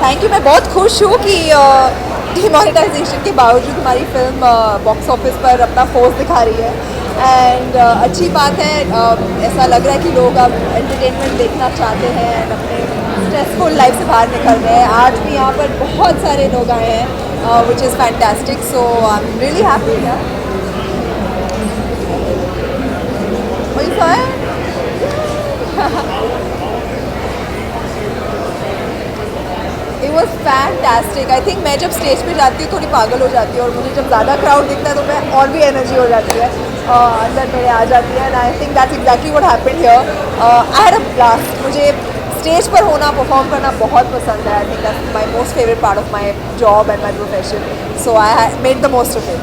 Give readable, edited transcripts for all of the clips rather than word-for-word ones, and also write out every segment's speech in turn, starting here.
Thank you. मैं बहुत खुश हूँ कि डिमोनेटाइजेशन के बावजूद हमारी फिल्म बॉक्स ऑफिस पर अपना फोर्स दिखा रही है। एंड अच्छी बात है, ऐसा लग रहा है कि लोग अब एंटरटेनमेंट देखना चाहते हैं एंड अपने स्ट्रेसफुल लाइफ से बाहर निकल रहे हैं। आज भी यहाँ पर बहुत सारे लोग आए हैं, which is fantastic, so I am really happy. It was fantastic. I think मैं जब स्टेज पे जाती हूँ थोड़ी पागल हो जाती हूँ, और मुझे जब ज़्यादा क्राउड दिखता है तो मैं और भी एनर्जी हो जाती है, अंदर मेरे आ जाती है। And I think that's exactly what happened here. I had a blast. मुझे स्टेज पर होना, परफॉर्म करना बहुत पसंद है। I think that's my most favourite part of my job and my profession, so I made the most of it.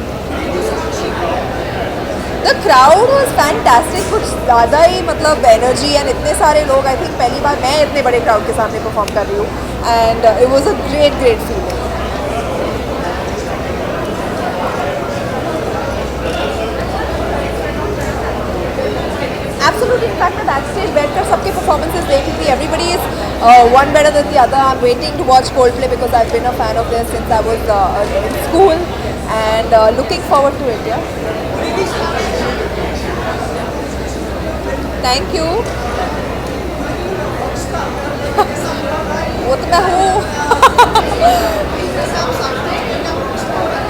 The crowd was fantastic. कुछ ज़्यादा ही मतलब एनर्जी एंड इतने सारे लोग। आई थिंक पहली बार मैं इतने बड़े क्राउड के सामने परफॉर्म कर रही हूँ, and it was a great feeling. Absolutely. In fact, मैं backstage बैठकर सबके performances देख रही थी. Everybody is one better than the other. I'm waiting to watch Coldplay because I've been a fan of theirs since I was in school, and looking forward to it. Yeah. Thank you. वो तो मैं हूँ.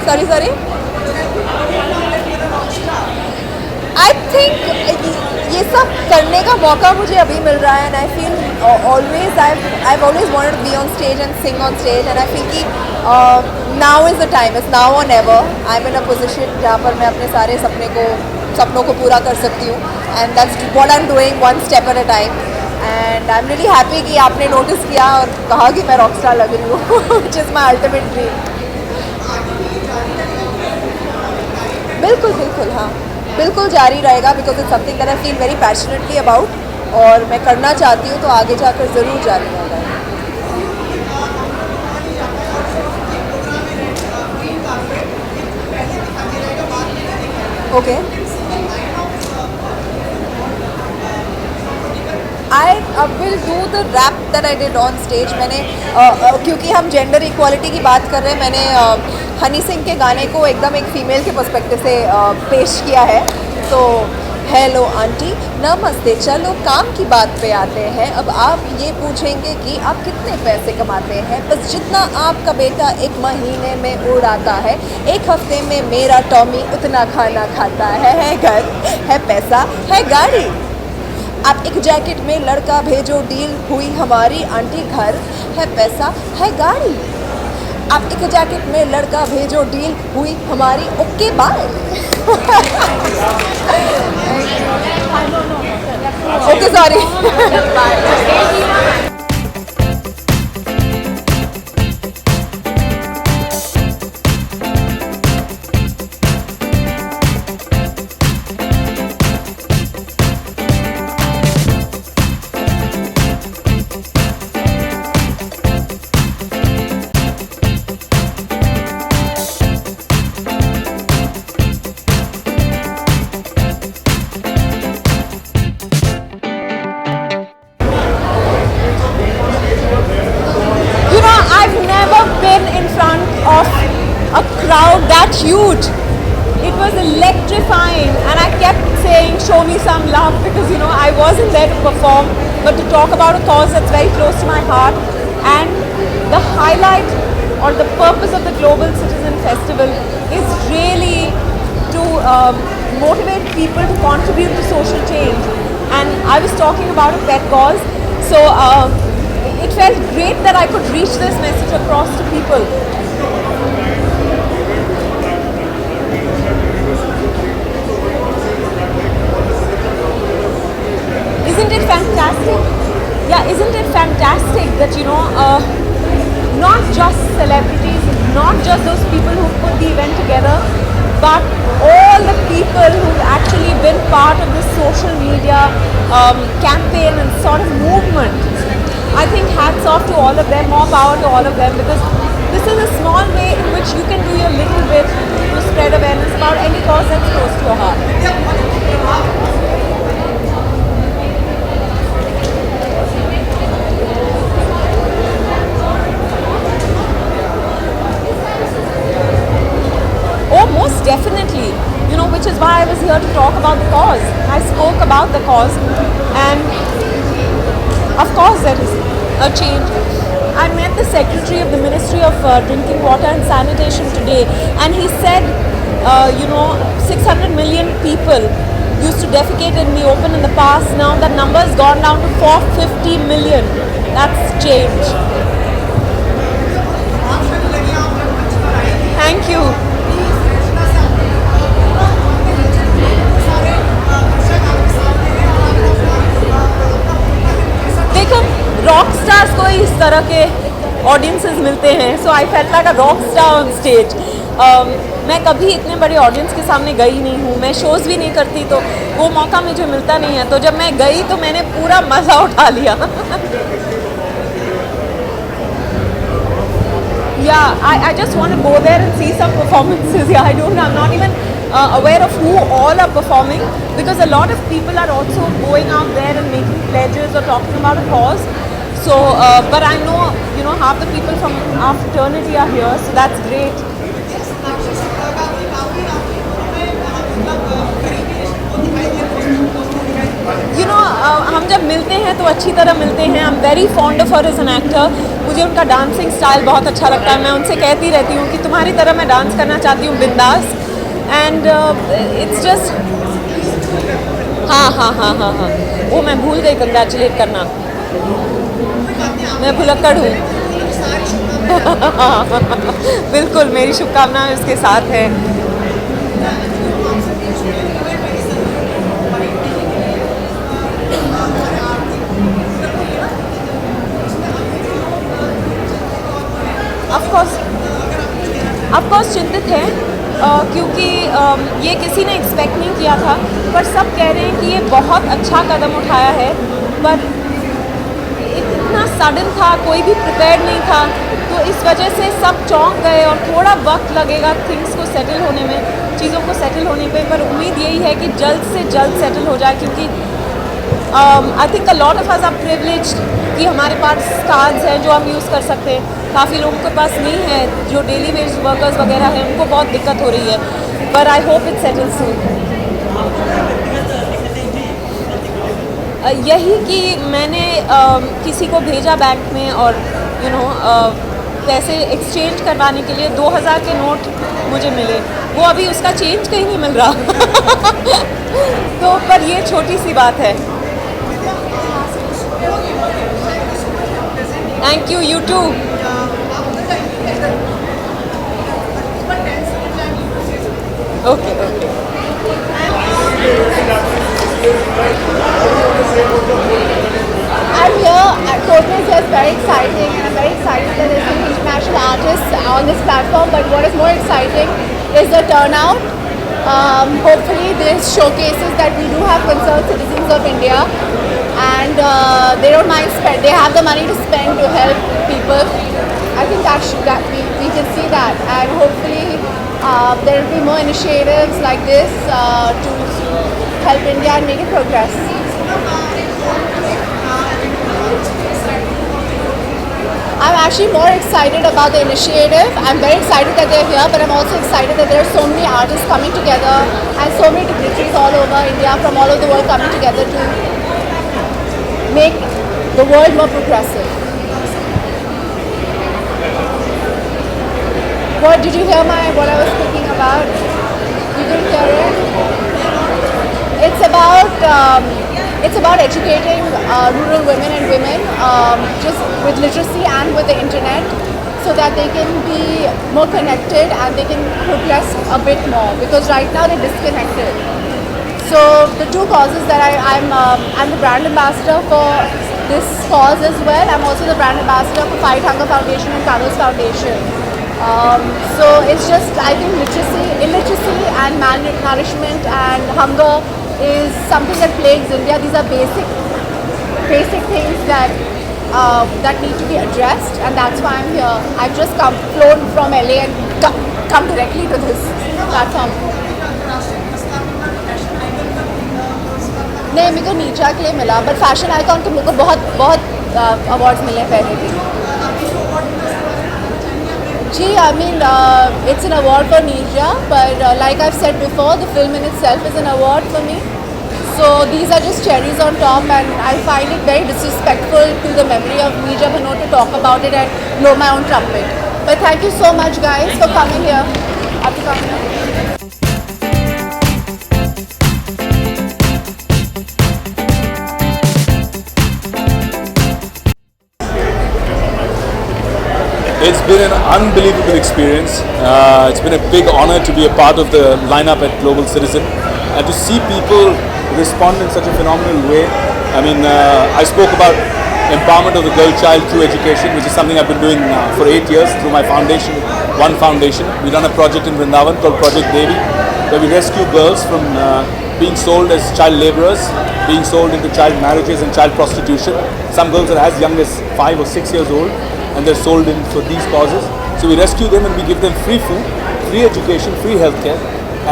Sorry. I think ये सब करने का मौका मुझे अभी मिल रहा है, and I feel always I always wanted to be on stage and sing on stage, and I feel कि now is the time, is now और never. I am in a position जहाँ पर मैं अपने सारे सपनों को पूरा कर सकती हूँ, and that's what I am doing, one step at a time. And I am really happy कि आपने नोटिस किया और कहा कि मैं रॉक स्टार लग रही हूँ, which is my ultimate dream. बिल्कुल हाँ, बिल्कुल जारी रहेगा, because it's something that I feel very passionately about, और मैं करना चाहती हूँ, तो आगे जाकर ज़रूर जारी रहेगा। Okay, I will do the rap that I did on stage. मैंने क्योंकि हम जेंडर इक्वालिटी की बात कर रहे हैं, मैंने हनी सिंह के गाने को एकदम एक फ़ीमेल के पर्सपेक्टिव से पेश किया है। तो हेलो आंटी, नमस्ते, चलो काम की बात पे आते हैं। अब आप ये पूछेंगे कि आप कितने पैसे कमाते हैं, बस जितना आपका बेटा एक महीने में उड़ाता है, एक हफ्ते में मेरा टॉमी उतना खाना खाता है घर, है पैसा, है गाड़ी। आप एक जैकेट में लड़का भेजो, डील हुई हमारी आंटी, घर है पैसा, है गाड़ी। आप एक जैकेट में लड़का भेजो, डील हुई हमारी, okay bye. Okay sorry. I've never been in front of a crowd that huge. It was electrifying, and I kept saying, show me some love, because I wasn't there to perform, but to talk about a cause that's very close to my heart. And the highlight or the purpose of the Global Citizen Festival is really to motivate people to contribute to social change. And I was talking about a pet cause, so it felt great that I could reach this message across to people. Isn't it fantastic? Yeah, isn't it fantastic that not just celebrities, not just those people who put the event together, but all the people who've actually been part of this social media campaign and sort of movement. I think hats off to all of them, more power to all of them, because this is a small way in which you can do your little bit to spread awareness about any cause that's close to your heart. about the cause. I spoke about the cause, and of course there is a change. I met the Secretary of the Ministry of Drinking Water and Sanitation today, and he said, 600 million people used to defecate in the open in the past. Now that number has gone down to 450 million. That's change. Thank you. देखो rock stars को इस तरह के audiences मिलते हैं, so I felt like a rock star on stage. मैं कभी इतने बड़े ऑडियंस के सामने गई नहीं हूँ, मैं शोज़ भी नहीं करती, तो वो मौका मुझे मिलता नहीं है. तो जब मैं गई तो मैंने पूरा मज़ा उठा लिया. Yeah, I just want to go there and see some performances. Yeah, I'm not even aware of who all are performing, because a lot of people are also going out there and making pledges or talking about a cause. So, but I know, half the people from our fraternity are here, so that's great. हम जब मिलते हैं तो अच्छी तरह मिलते हैं. I am very fond of her as an actor. मुझे उनका डांसिंग स्टाइल बहुत अच्छा लगता है. मैं उनसे कहती रहती हूँ कि तुम्हारी तरह मैं डांस करना चाहती हूँ, बिंदास. एंड इट्स जस्ट हाँ, वो मैं भूल गई कंग्रेचुलेट करना. मैं भुलक्कड़ हूँ. बिल्कुल, मेरी शुभकामनाएं उसके साथ है. ऑफ कोर्स चिंतित है, क्योंकि ये किसी ने एक्सपेक्ट नहीं किया था, पर सब कह रहे हैं कि ये बहुत अच्छा कदम उठाया है. पर इतना सडन था, कोई भी प्रिपेयर्ड नहीं था, तो इस वजह से सब चौंक गए और थोड़ा वक्त लगेगा थिंग्स को सेटल होने में, चीज़ों को सेटल होने पे. पर उम्मीद यही है कि जल्द से जल्द सेटल हो जाए, क्योंकि I think a lot of us are privileged कि हमारे पास कार्ड्स हैं जो हम यूज़ कर सकते हैं. काफ़ी लोगों के पास नहीं है, जो डेली वेज वर्कर्स वगैरह हैं, उनको बहुत दिक्कत हो रही है. पर आई होप इट सेटल्स सून. यही कि मैंने किसी को भेजा बैंक में और पैसे एक्सचेंज करवाने के लिए 2000 के नोट मुझे मिले. वो अभी उसका चेंज कहीं नहीं मिल रहा. तो पर ये छोटी सी बात है. Thank you, you too. Okay. I'm here. Totally, is just very exciting, and I'm very excited that there's some international artists on this platform. But what is more exciting is the turnout. Hopefully, this showcases that we do have concerned citizens of India, and they don't mind spend. They have the money to spend to help people. I think that we can see that, and hopefully there will be more initiatives like this to help India and make it progress. I'm actually more excited about the initiative. I'm very excited that they're here, but I'm also excited that there are so many artists coming together and so many dignitaries all over India, from all over the world, coming together to make the world more progressive. What did you hear what I was speaking about? You didn't hear it? It's about educating rural women and women just with literacy and with the internet, so that they can be more connected and they can progress a bit more, because right now they're disconnected. So the two causes that I'm the brand ambassador for this cause as well. I'm also the brand ambassador for Fight Hunger Foundation and Carlos Foundation. So it's just, I think illiteracy and malnourishment and hunger is something that plagues India. These are basic things that need to be addressed, and that's why I'm here. I've just flown from LA and come directly to this platform. नहीं, मेरे को नीचा के लिए मिला, but fashion icon को मेरे को बहुत अवार्ड्स मिले पहले भी. जी, I mean, it's an award for Nisha, but like I've said before, the film in itself is an award for me. So these are just cherries on top, and I find it very disrespectful to the memory of Nisha Bhanot to talk about it and blow my own trumpet. But thank you so much, guys, for coming here. After coming here. It's been an unbelievable experience. It's been a big honor to be a part of the lineup at Global Citizen and to see people respond in such a phenomenal way. I mean, I spoke about empowerment of the girl child through education, which is something I've been doing for 8 years through my foundation, One Foundation. We run a project in Vrindavan called Project Devi, where we rescue girls from being sold as child laborers, being sold into child marriages and child prostitution. Some girls are as young as 5 or 6 years old, and they're sold in for these causes. So we rescue them and we give them free food, free education, free healthcare,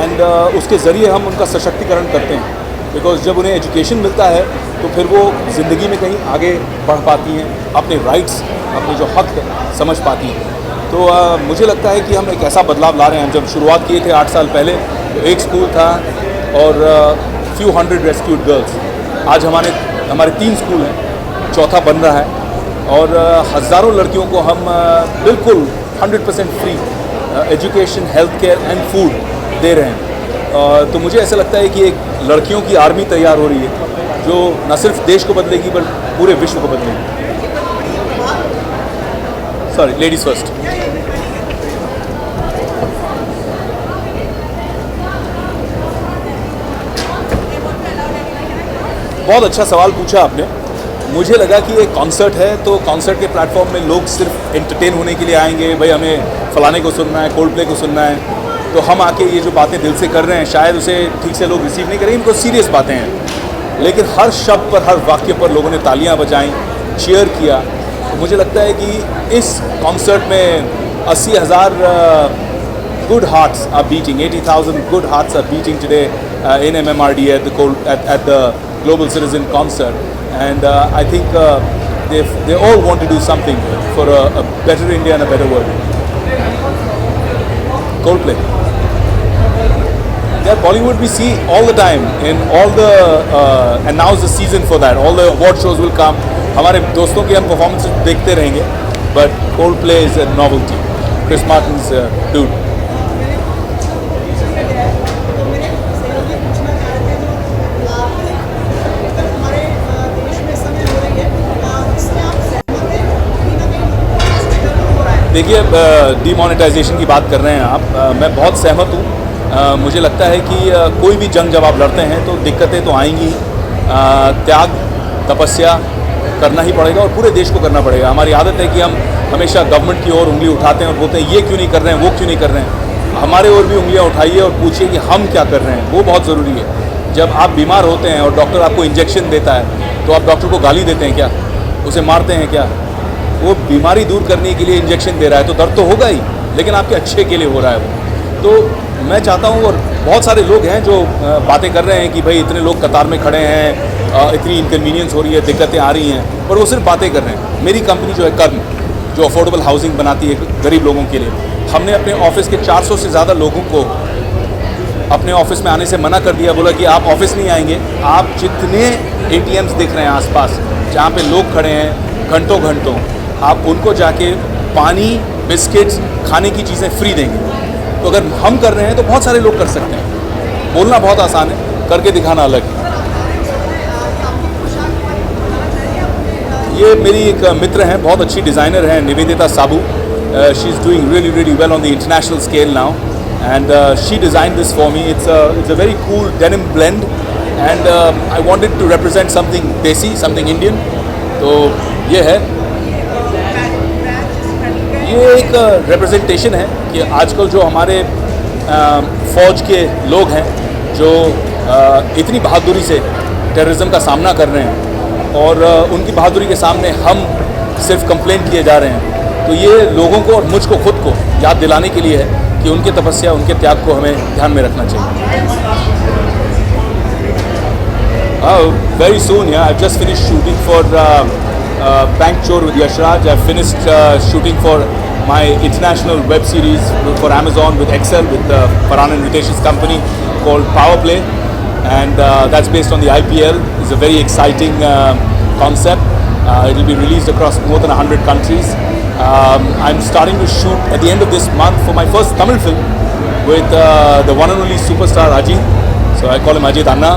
and उसके ज़रिए हम उनका सशक्तिकरण करते हैं. Because जब उन्हें education मिलता है तो फिर वो ज़िंदगी में कहीं आगे बढ़ पाती हैं, अपने राइट्स, अपने जो हक है समझ पाती हैं. तो मुझे लगता है कि हम एक ऐसा बदलाव ला रहे हैं. जब शुरुआत किए थे 8 साल पहले तो एक स्कूल था और फ्यू हंड्रेड रेस्क्यूड गर्ल्स. आज हमारे 3 स्कूल हैं, चौथा बन रहा है और हज़ारों लड़कियों को हम बिल्कुल 100% free education, health care and food दे रहे हैं. तो मुझे ऐसा लगता है कि एक लड़कियों की आर्मी तैयार हो रही है जो न सिर्फ देश को बदलेगी बल्कि पूरे विश्व को बदलेगी. Sorry, ladies first. बहुत अच्छा सवाल पूछा आपने. मुझे लगा कि एक कॉन्सर्ट है तो कॉन्सर्ट के प्लेटफॉर्म में लोग सिर्फ एंटरटेन होने के लिए आएंगे. भाई हमें फलाने को सुनना है, कोल्ड प्ले को सुनना है, तो हम आके ये जो बातें दिल से कर रहे हैं शायद उसे ठीक से लोग रिसीव नहीं करेंगे, बिकॉज सीरियस बातें हैं. लेकिन हर शब्द पर, हर वाक्य पर लोगों ने तालियां बजाईं, चीयर किया. तो मुझे लगता है कि इस कॉन्सर्ट में 80,000 good hearts are beating, 80,000 good hearts are beating today in MMRD at the Global Citizen concert. And I think they all want to do something for a better India and a better world. Coldplay. Yeah, Bollywood we see all the time in all the and now is the season for that. All the award shows will come. हमारे दोस्तों की हम performances देखते रहेंगे. But Coldplay is a novelty. Chris Martin's dude. देखिए, demonetisation की बात कर रहे हैं आप. मैं बहुत सहमत हूँ. मुझे लगता है कि कोई भी जंग जब आप लड़ते हैं तो दिक्कतें तो आएंगी. त्याग, तपस्या करना ही पड़ेगा और पूरे देश को करना पड़ेगा. हमारी आदत है कि हम हमेशा गवर्नमेंट की ओर उंगली उठाते हैं और बोलते हैं ये क्यों नहीं कर रहे हैं, वो क्यों नहीं कर रहे हैं. हमारे ओर भी उंगलियाँ उठाइए और पूछिए कि हम क्या कर रहे हैं. वो बहुत ज़रूरी है. जब आप बीमार होते हैं और डॉक्टर आपको इंजेक्शन देता है तो आप डॉक्टर को गाली देते हैं क्या, उसे मारते हैं क्या? वो बीमारी दूर करने के लिए इंजेक्शन दे रहा है तो दर्द तो होगा ही, लेकिन आपके अच्छे के लिए हो रहा है वो. तो मैं चाहता हूँ, और बहुत सारे लोग हैं जो बातें कर रहे हैं कि भाई इतने लोग कतार में खड़े हैं, इतनी इनकन्वीनियंस हो रही है, दिक्कतें आ रही हैं, पर वो सिर्फ बातें कर रहे हैं. मेरी कंपनी जो है कर्म, जो अफोर्डेबल हाउसिंग बनाती है गरीब लोगों के लिए, हमने अपने ऑफिस के 400 से ज़्यादा लोगों को अपने ऑफिस में आने से मना कर दिया. बोला कि आप ऑफिस नहीं आएंगे, आप जितने ATMs दिख रहे हैं आसपास जहाँ पे लोग खड़े हैं घंटों घंटों, आप उनको जाके पानी, बिस्किट्स, खाने की चीज़ें फ्री देंगे. तो अगर हम कर रहे हैं तो बहुत सारे लोग कर सकते हैं. बोलना बहुत आसान है, करके दिखाना अलग है. ये मेरी एक मित्र हैं, बहुत अच्छी डिज़ाइनर हैं, Nivedita Sabu. She is doing really well on the international scale now, and she design this for me. It's a very cool denim blend, and I wanted to represent something desi, something Indian. तो ये है, ये एक representation है कि आजकल जो हमारे फ़ौज के लोग हैं जो इतनी बहादुरी से टेररिज्म का सामना कर रहे हैं और उनकी बहादुरी के सामने हम सिर्फ कंप्लेंट किए जा रहे हैं. तो ये लोगों को और मुझको खुद को याद दिलाने के लिए है कि उनके तपस्या, उनके त्याग को हमें ध्यान में रखना चाहिए. Very soon, yeah. I've just finished shooting for Bank Chor with Yashraj. I finished shooting for my international web series for Amazon with Excel with Farhan and Ritesh's company called Power Play, and that's based on the IPL. It's a very exciting concept. It will be released across more than 100 countries. I'm starting to shoot at the end of this month for my first Tamil film with the one and only superstar Ajit. So I call him Ajit Anna,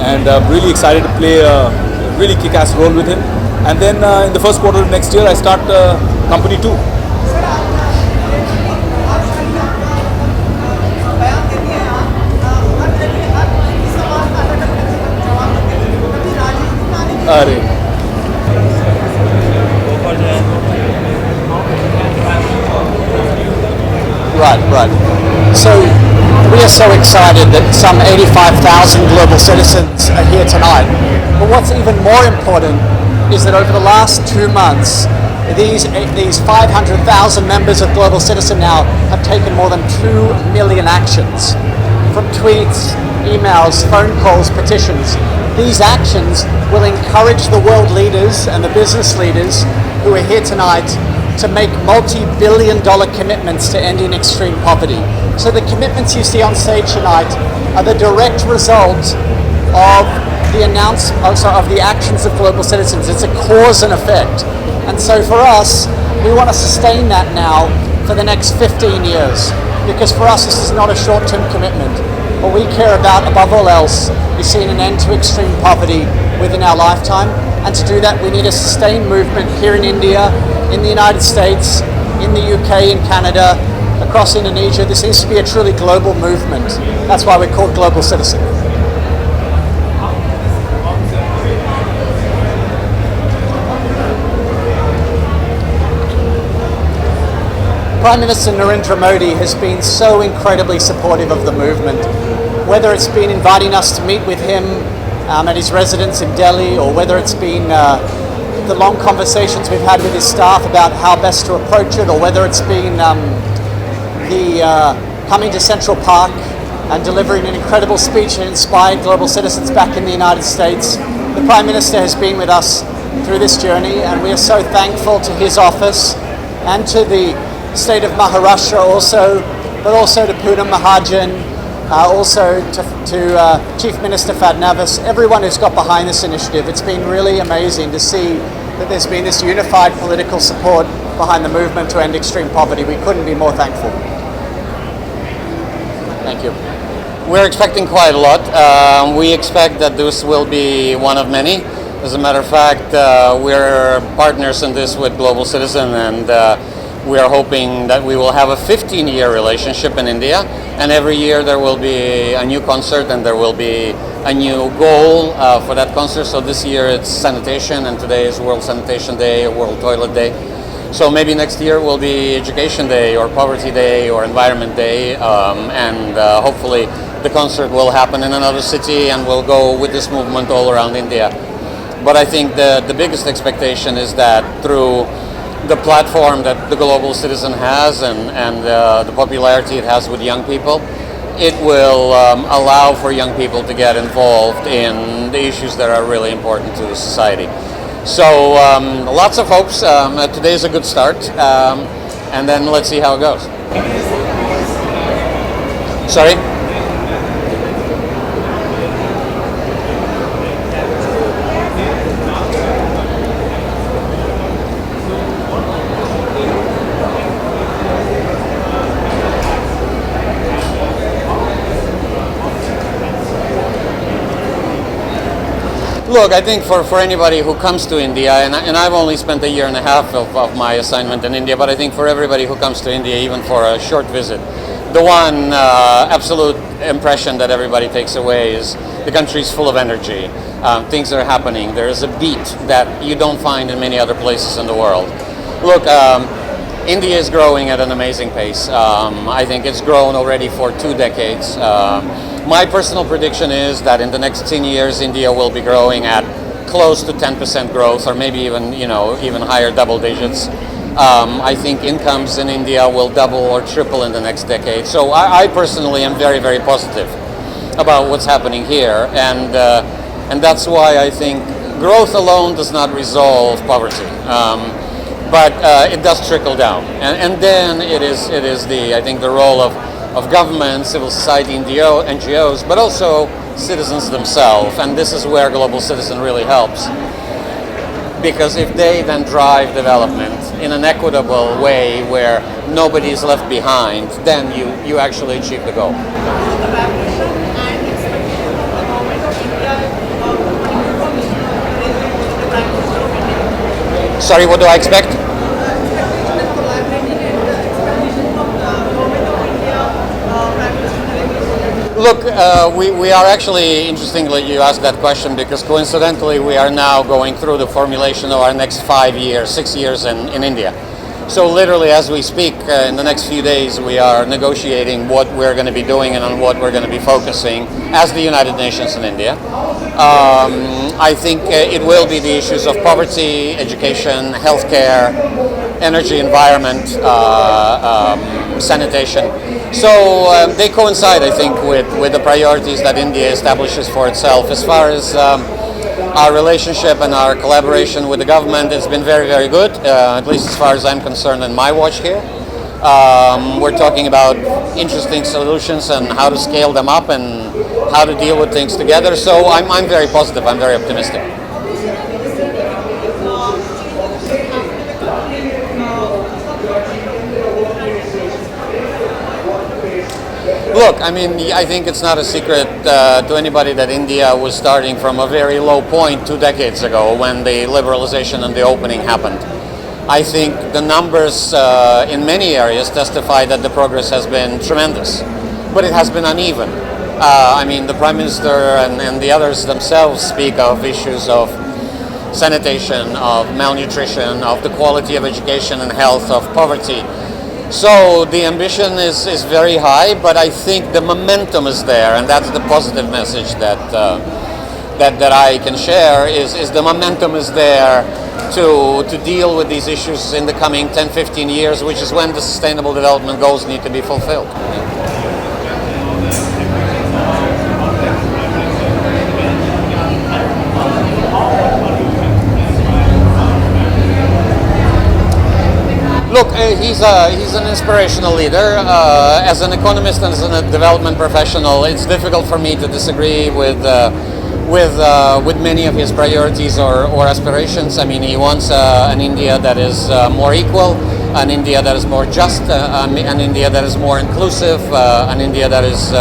and I'm really excited to play a really kick-ass role with him. And then in the first quarter of next year, I start Company 2. Right. So we are so excited that some 85,000 global citizens are here tonight. But what's even more important is that over the last 2 months, these 500,000 members of Global Citizen now have taken more than 2 million actions. From tweets, emails, phone calls, petitions. These actions will encourage the world leaders and the business leaders who are here tonight to make multi-billion-dollar commitments to ending extreme poverty. So the commitments you see on stage tonight are the direct result of the actions of Global Citizens. It's a cause and effect. And so for us, we want to sustain that now for the next 15 years. Because for us, this is not a short-term commitment. What we care about, above all else, is seeing an end to extreme poverty within our lifetime. And to do that, we need a sustained movement here in India, in the United States, in the UK, in Canada, across Indonesia. This needs to be a truly global movement. That's why we're called Global Citizen. Prime Minister Narendra Modi has been so incredibly supportive of the movement. Whether it's been inviting us to meet with him at his residence in Delhi, or whether it's been the long conversations we've had with his staff about how best to approach it, or whether it's been coming to Central Park and delivering an incredible speech that inspired global citizens back in the United States. The Prime Minister has been with us through this journey, and we are so thankful to his office and to the state of Maharashtra but also to Poonam Mahajan, also to Chief Minister Fadnavis, everyone who's got behind this initiative. It's been really amazing to see that there's been this unified political support behind the movement to end extreme poverty. We couldn't be more thankful. Thank you. We're expecting quite a lot. We expect that this will be one of many. As a matter of fact, we're partners in this with Global Citizen, and we are hoping that we will have a 15-year relationship in India, and every year there will be a new concert and there will be a new goal for that concert. So this year it's sanitation, and today is World Sanitation Day, World Toilet Day. So maybe next year will be Education Day or Poverty Day or Environment Day, and hopefully the concert will happen in another city and we'll go with this movement all around India. But I think the biggest expectation is that through the platform that the Global Citizen has and the popularity it has with young people, it will allow for young people to get involved in the issues that are really important to society. So lots of hopes. Today is a good start, and then let's see how it goes. Sorry? Look, I think for anybody who comes to India, and I've only spent a year and a half of my assignment in India, but I think for everybody who comes to India, even for a short visit, the one absolute impression that everybody takes away is the country's full of energy. Things are happening. There is a beat that you don't find in many other places in the world. Look, India is growing at an amazing pace. I think it's grown already for 2 decades. My personal prediction is that in the next 10 years, India will be growing at close to 10% growth, or maybe even higher double digits. I think incomes in India will double or triple in the next decade. So I personally am very, very positive about what's happening here, and that's why I think growth alone does not resolve poverty. But it does trickle down, and then it is the, I think, the role of government, civil society, NGOs, but also citizens themselves, and this is where Global Citizen really helps, because if they then drive development in an equitable way where nobody is left behind, then you actually achieve the goal. Sorry, what do I expect? Look, we are actually, interestingly, you asked that question because coincidentally we are now going through the formulation of our next 5 years, 6 years in India. So literally as we speak, in the next few days, we are negotiating what we're going to be doing and on what we're going to be focusing as the United Nations in India. I think it will be the issues of poverty, education, healthcare, energy, environment, sanitation. So they coincide, I think, with the priorities that India establishes for itself. As far as our relationship and our collaboration with the government, it's been very, very good, at least as far as I'm concerned in my watch here. We're talking about interesting solutions and how to scale them up and how to deal with things together. So I'm very positive, I'm very optimistic. Look, I mean, I think it's not a secret to anybody that India was starting from a very low point 2 decades ago when the liberalization and the opening happened. I think the numbers in many areas testify that the progress has been tremendous, but it has been uneven. I mean, the Prime Minister and the others themselves speak of issues of sanitation, of malnutrition, of the quality of education and health, of poverty. So the ambition is very high, but I think the momentum is there, and that's the positive message that I can share, is the momentum is there to deal with these issues in the coming 10-15 years, which is when the Sustainable Development Goals need to be fulfilled. Look, he's an inspirational leader. As an economist and as a development professional, it's difficult for me to disagree with many of his priorities or aspirations. I mean, he wants an India that is more equal, an India that is more just, an India that is more inclusive, an India that is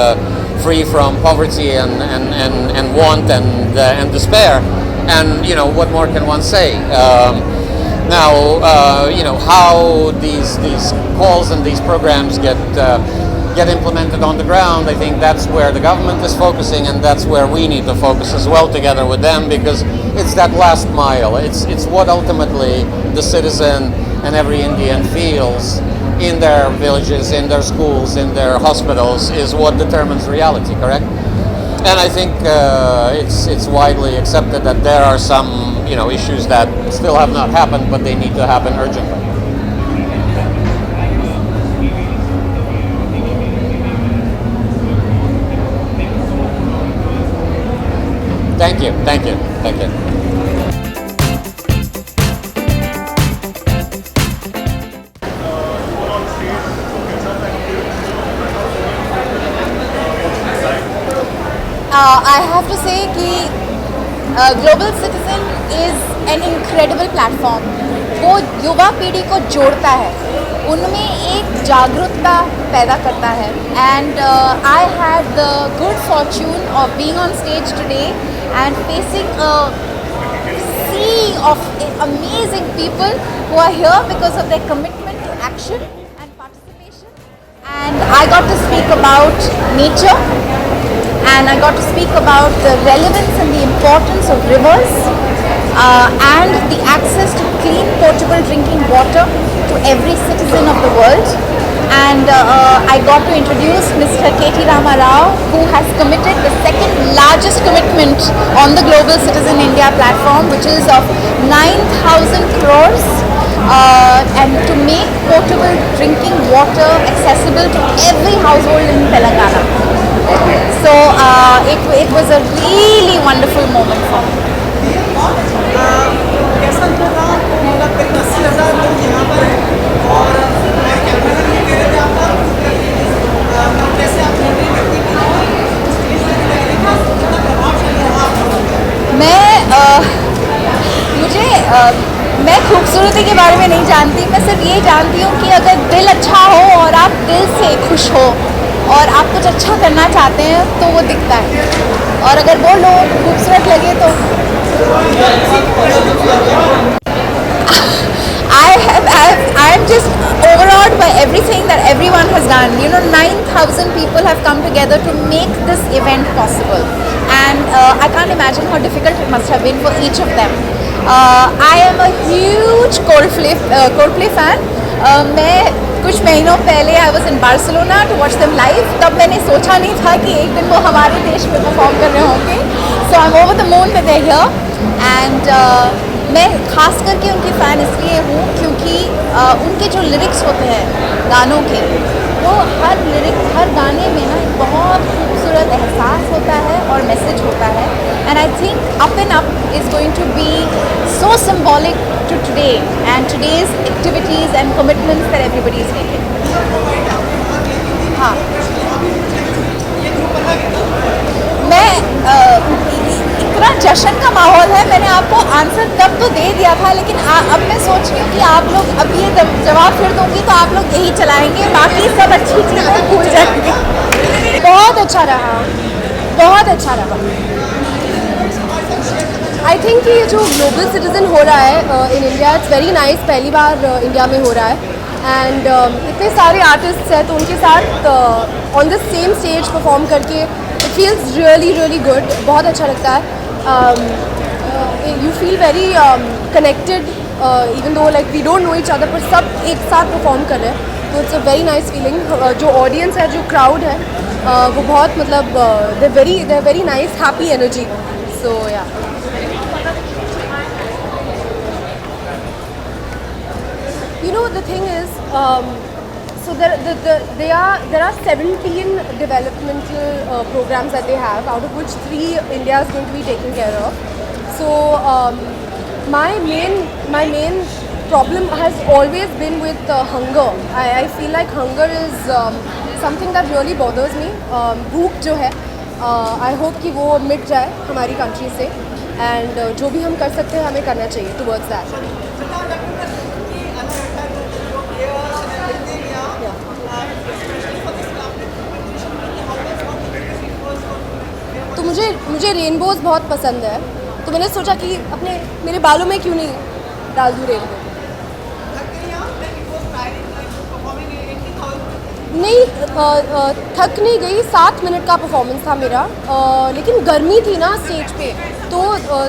free from poverty and want and despair. And you know, what more can one say? Now, you know, how these calls and these programs get implemented on the ground, I think that's where the government is focusing, and that's where we need to focus as well together with them, because it's that last mile. It's what ultimately the citizen and every Indian feels in their villages, in their schools, in their hospitals, is what determines reality, correct? And I think it's widely accepted that there are some, you know, issues that still have not happened, but they need to happen urgently. Thank you, thank you, thank you. I have to say that Global Citizen is an incredible platform. वो युवा पीढ़ी को जोड़ता है, उनमें एक जागरूकता पैदा करता है. And I had the good fortune of being on stage today and facing a sea of amazing people who are here because of their commitment to action and participation. And I got to speak about nature, and I got to speak about the relevance and the importance of rivers and the access to clean potable drinking water to every citizen of the world. And I got to introduce Mr. K.T. Rama Rao, who has committed the second largest commitment on the Global Citizen India platform, which is of 9,000 crores and to make potable drinking water accessible to every household in Telangana. So it was a really wonderful moment for me. कैसा लगा आपको? मतलब करीब 80,000 लोग यहाँ पर हैं और कैमरा नहीं दे रहे थे आपका, कैसे आप एंट्री करते कितना प्रभावशाली रहा आपका? मैं खूबसूरती के बारे में नहीं जानती, मैं सिर्फ ये जानती हूँ कि अगर दिल अच्छा हो और आप दिल से खुश हो और आप कुछ अच्छा करना चाहते हैं तो वो दिखता है, और अगर वो लोग खूबसूरत लगे तो I am just overawed by everything that everyone has done. 9,000 people have come together to make this event possible, and I can't imagine how difficult it must have been for each of them. I am a huge Coldplay fan. मैं कुछ महीनों पहले I was in Barcelona to watch them live. तब मैंने सोचा नहीं था कि एक दिन वो हमारे देश में परफॉर्म कर रहे होंगे. So I'm over the moon that they're here, and मैं खास करके उनकी फ़ैन इसलिए हूँ क्योंकि उनके जो लिरिक्स होते हैं गानों के, वो हर गाने में ना एक बहुत खूबसूरत एहसास होता है और मैसेज होता है. And I think up and up is going to be so symbolic to today and today's activities and commitments that everybody is making. हाँ, मैं इतना जश्न का माहौल है. मैंने आपको आंसर तब तो दे दिया था, लेकिन अब मैं सोच रही हूँ कि आप लोग अब ये जवाब फिर दूँगी तो आप लोग यही चलाएंगे, बाकी सब अच्छी चीज़ें भूल जाएंगे. बहुत अच्छा रहा, बहुत अच्छा रहा. आई थिंक कि ये जो ग्लोबल सिटीज़न हो रहा है in India, it's very nice. पहली बार इंडिया में हो रहा है, एंड इतने सारे आर्टिस्ट्स हैं तो उनके साथ on the same stage perform करके it feels really really good. बहुत अच्छा लगता है. You feel very connected even though like we don't know each other, पर सब एक साथ परफॉर्म कर रहे हैं, तो it's a very nice feeling. जो ऑडियंस है, जो क्राउड है, वो बहुत मतलब they very nice, happy energy. So yeah the thing is, so there are 17 developmental programs that they have, out of which 3 India is going to be taken care of. So my main problem has always been with hunger. I feel like hunger is something that really bothers me. भूख जो है, I hope कि वो मिट जाए हमारी country से, and जो भी हम कर सकते हैं हमें करना चाहिए towards that. तो मुझे रेनबोज बहुत पसंद है, तो मैंने सोचा कि मेरे बालों में क्यों नहीं डाल दूँ रेनबो. नहीं, थक नहीं गई. 7 मिनट का परफॉर्मेंस था मेरा, लेकिन गर्मी थी ना स्टेज पे, तो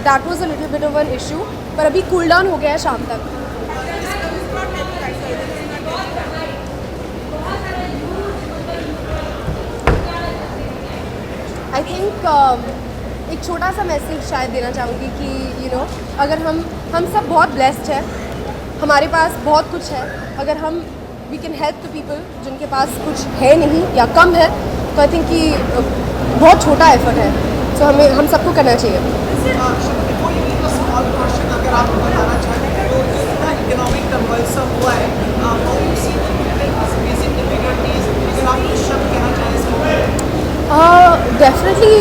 that was a little bit of an issue. पर अभी कूल डाउन हो गया है शाम तक. आई थिंक एक छोटा सा मैसेज शायद देना चाहूँगी कि अगर हम सब बहुत ब्लेस्ड हैं, हमारे पास बहुत कुछ है. अगर हम we can help the people जिनके पास कुछ है नहीं या कम है, तो आई थिंक कि बहुत छोटा एफर्ट है. सो हम सबको करना चाहिए. अगर आप बताना चाहें तो जितना इकोनॉमिक टर्मोइल सब हुआ है, डेफिनेटली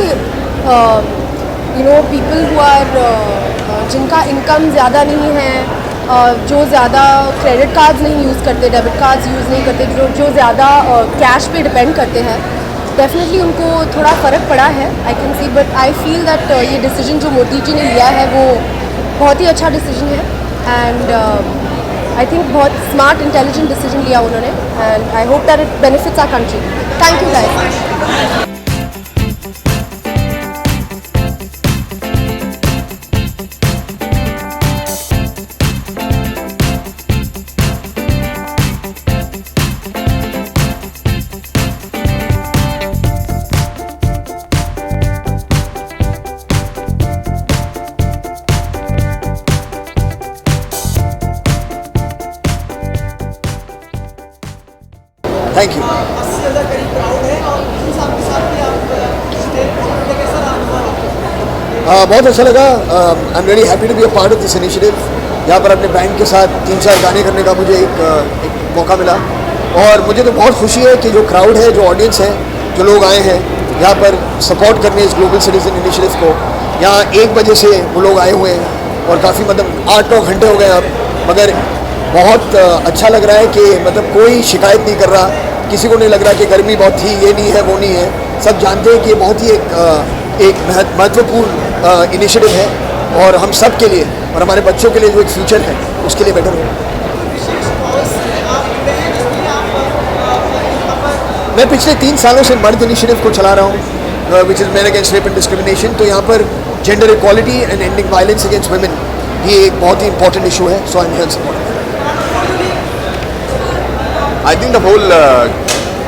पीपल हु आर जिनका इनकम ज़्यादा नहीं है, जो ज़्यादा क्रेडिट कार्ड्स नहीं यूज़ करते, डेबिट कार्ड्स यूज़ नहीं करते, जो ज़्यादा कैश पे डिपेंड करते हैं, डेफिनेटली उनको थोड़ा फ़र्क पड़ा है. I can see, but I feel that ये डिसीजन जो मोदी जी ने लिया है वो बहुत ही अच्छा डिसीजन है, एंड आई थिंक बहुत स्मार्ट इंटेलिजेंट डिसीजन लिया उन्होंने, and I hope that it benefits our country. Thank you guys. Thank you. 80,000 करीब क्राउड है और उन सब के साथ भी आप कैसा रहा अनुभव? बहुत अच्छा लगा. I am really happy to be a part of this initiative. यहाँ पर अपने बैंड के साथ 3-4 गाने करने का मुझे एक मौका मिला और मुझे तो बहुत खुशी है कि जो क्राउड है, जो ऑडियंस है, जो लोग आए हैं यहाँ पर सपोर्ट करने इस ग्लोबल सिटीजन इनिशिएटिव को. यहाँ 1 बजे से वो लोग आए हुए हैं और काफ़ी मतलब 8-9 घंटे हो गए अब, मगर बहुत अच्छा लग रहा है कि मतलब कोई शिकायत नहीं कर रहा. किसी को नहीं लग रहा कि गर्मी बहुत थी, ये नहीं है, वो नहीं है. सब जानते हैं कि ये बहुत ही एक महत्वपूर्ण इनिशिएटिव है और हम सब के लिए और हमारे बच्चों के लिए जो एक फ्यूचर है उसके लिए बेटर होगा. मैं पिछले 3 सालों से मर्द इनिशिएटिव को चला रहा हूँ, which is man against rape and discrimination. तो यहाँ पर gender equality and ending violence against women ये एक बहुत ही इंपॉर्टेंट इशू है. So I am here support. I think the whole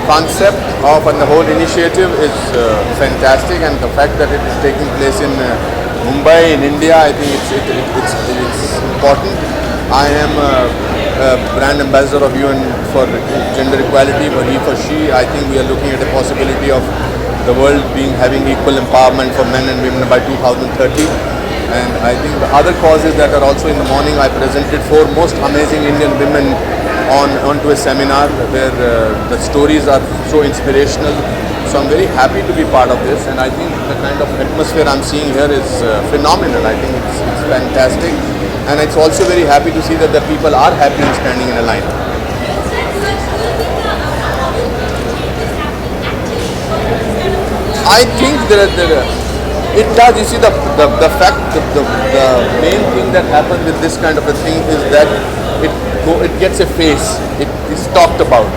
concept of and the whole initiative is fantastic, and the fact that it is taking place in Mumbai, in India, I think it's important. I am a brand ambassador of UN for gender equality, for he for she. I think we are looking at a possibility of the world having equal empowerment for men and women by 2030. And I think the other causes that are also in the morning, I presented 4 most amazing Indian women onto a seminar where the stories are so inspirational. So I'm very happy to be part of this, and I think the kind of atmosphere I'm seeing here is phenomenal. I think it's fantastic, and it's also very happy to see that the people are happy and standing in a line. I think it does. You see, the fact, the main thing that happens with this kind of a thing is that it gets a face. It is talked about.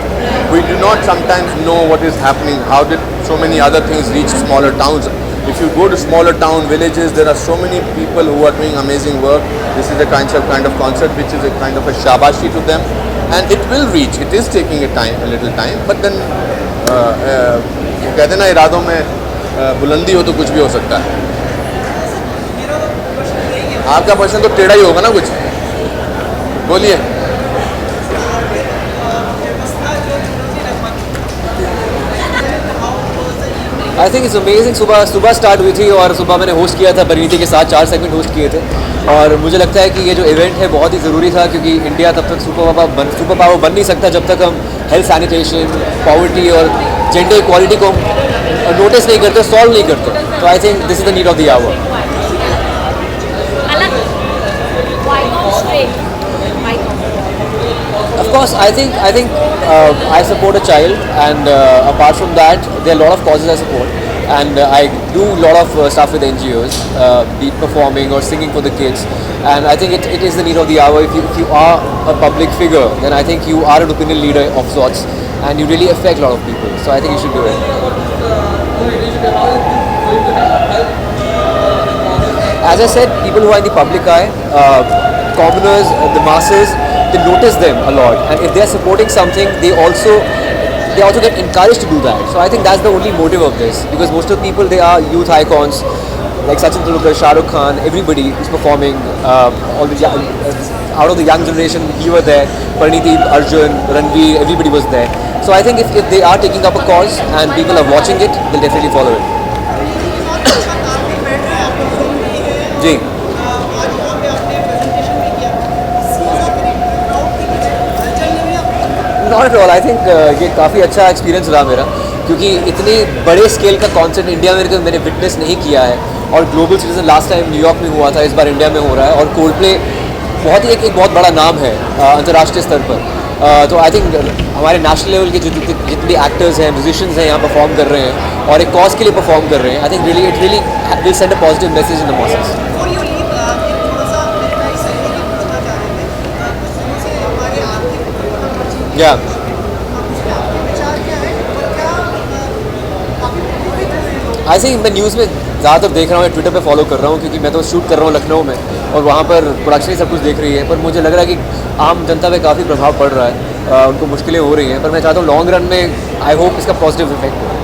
We do not sometimes know what is happening. How did so many other things reach smaller towns? If you go to smaller town villages, there are so many people who are doing amazing work. This is a kind of concept which is a kind of a shabashi to them, and it will reach. It is taking a little time, but then कहते ना इरादों में बुलंदी हो तो कुछ भी हो सकता है. आपका प्रश्न तो टेढ़ा ही होगा ना, कुछ बोलिए. I think it's amazing. सुबह स्टार्ट हुई थी और सुबह मैंने होस्ट किया था परिणीति के साथ. 4 सेगमेंट होस्ट किए थे और मुझे लगता है कि ये जो इवेंट है बहुत ही ज़रूरी था, क्योंकि इंडिया तब तक सुपर पावर बन नहीं सकता जब तक हम हेल्थ, सैनिटेशन, पॉवर्टी और जेंडर इक्वालिटी को नोटिस नहीं करते, सॉल्व नहीं करते. तो I think this is the need of the hour. Of course, I think I support a child, and apart from that, there are a lot of causes I support, and I do a lot of stuff with NGOs, be it performing or singing for the kids, and I think it is the need of the hour. If you are a public figure, then I think you are an opinion leader of sorts, and you really affect a lot of people. So I think you should do it. As I said, people who are in the public eye, commoners, the masses, they notice them a lot, and if they are supporting something, they also get encouraged to do that. So I think that's the only motive of this, because most of the people, they are youth icons like Sachin Tendulkar, Shah Rukh Khan, everybody is performing. All the out of the young generation, we were there. Parineeti, Arjun, Ranveer, everybody was there. So I think if they are taking up a cause and people are watching it, they'll definitely follow it. जी. Not at all. I think ये काफ़ी अच्छा experience रहा मेरा, क्योंकि इतने बड़े scale का कॉन्सर्ट इंडिया में मैंने विटनेस नहीं किया है, और global citizen last time New York में हुआ था, इस बार इंडिया में हो रहा है, और कोल्डप्ले बहुत ही एक बहुत बड़ा नाम है अंतर्राष्ट्रीय स्तर पर. तो आई थिंक हमारे नेशनल लेवल के जितने भी एक्टर्स हैं, म्यूजिशियंस हैं, यहाँ परफॉर्म कर रहे हैं और एक कॉज के लिए परफॉर्म कर रहे हैं. I think it really will send a positive message in the masses. या आई थिंक मैं न्यूज़ में ज़्यादातर देख रहा हूँ, ट्विटर पे फॉलो कर रहा हूँ, क्योंकि मैं तो शूट कर रहा हूँ लखनऊ में, और वहाँ पर प्रोडक्शन ही सब कुछ देख रही है. पर मुझे लग रहा है कि आम जनता पे काफ़ी प्रभाव पड़ रहा है, उनको मुश्किलें हो रही हैं, पर मैं चाहता हूँ लॉन्ग रन में आई होप इसका पॉजिटिव इफेक्ट हो.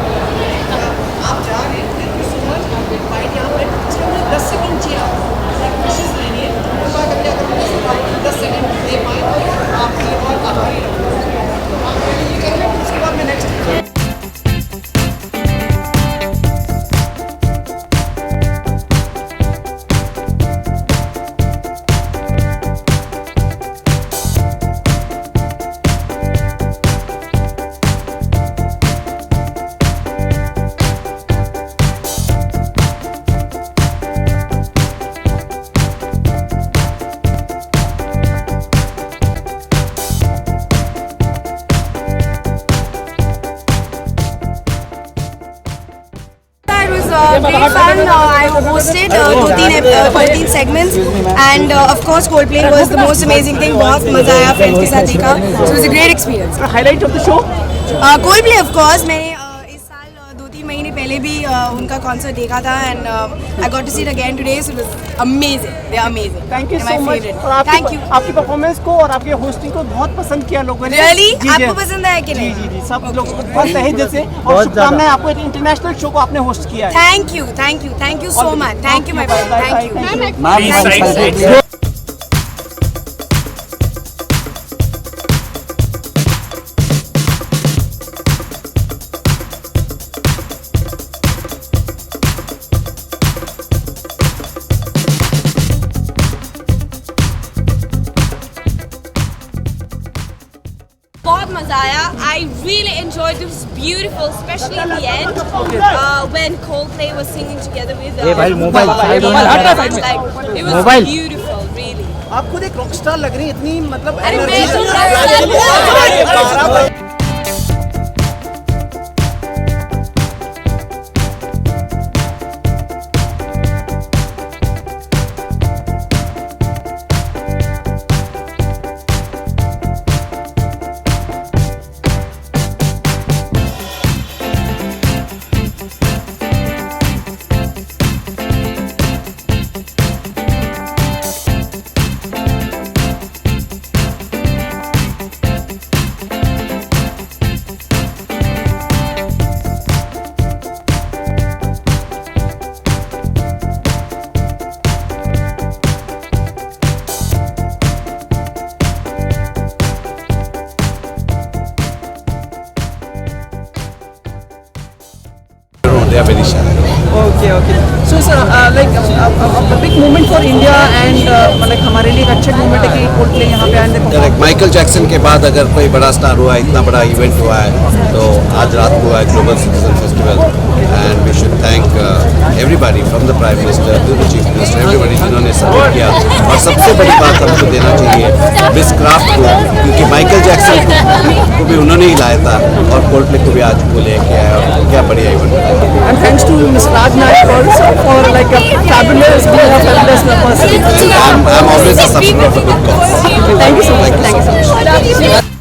great fun. I hosted 13 segments, and of course Coldplay was the most amazing thing. बहुत मजा आया friends के साथ देखा. So it was a great experience. Highlight of the show? Coldplay of course. मैंने इस साल 2-3 महीने पहले भी उनका concert देखा था, and I got to see it again today. So it was amazing. They are amazing. Thank you They're so my much. favorite. और Thank you. आपकी परफॉर्मेंस को और आपके होस्टिंग को बहुत पसंद किया लोगों ने. Really? जी, जी. आपको पसंद आया कि नहीं? जी जी जी सब लोगों को बहुत तहे दिल से और शुभकामनाएं आपको. एक इंटरनेशनल शो को आपने होस्ट किया है. Thank you so much. Thank you my friend. Thank you. Thank you. बहुत मजा आया. I really enjoyed it. It was beautiful, especially in the end when Coldplay was singing together with it was beautiful, really. आप खुद एक Rockstar लग रही हैं. इतनी मतलब अरे मैं energy. तो rockstar हूँ. They are very shy. Okay. So sir, like a big moment for India and like हमारे लिए एक अच्छा moment है कि Coldplay यहाँ पे आने. Correct. माइकल जैक्सन के बाद अगर कोई बड़ा स्टार हुआ, इतना बड़ा इवेंट हुआ है, तो आज रात को हुआ है global citizen festival, and we should thank everybody from the prime minister to the chief minister, everybody जिन्होंने सपोर्ट किया. और सबसे बड़ी बात हमको देना चाहिए मिस क्राफ्ट को, क्योंकि माइकल जैक्सन को भी उन्होंने ही लाया था और कोल्डप्ले को भी आज वो लेके आया, और क्या बढ़िया इवेंट बनाया. And thanks to Ms. Raj Naik also for like a fabulous person. I'm always a supporter of a good cause. Thank you so much.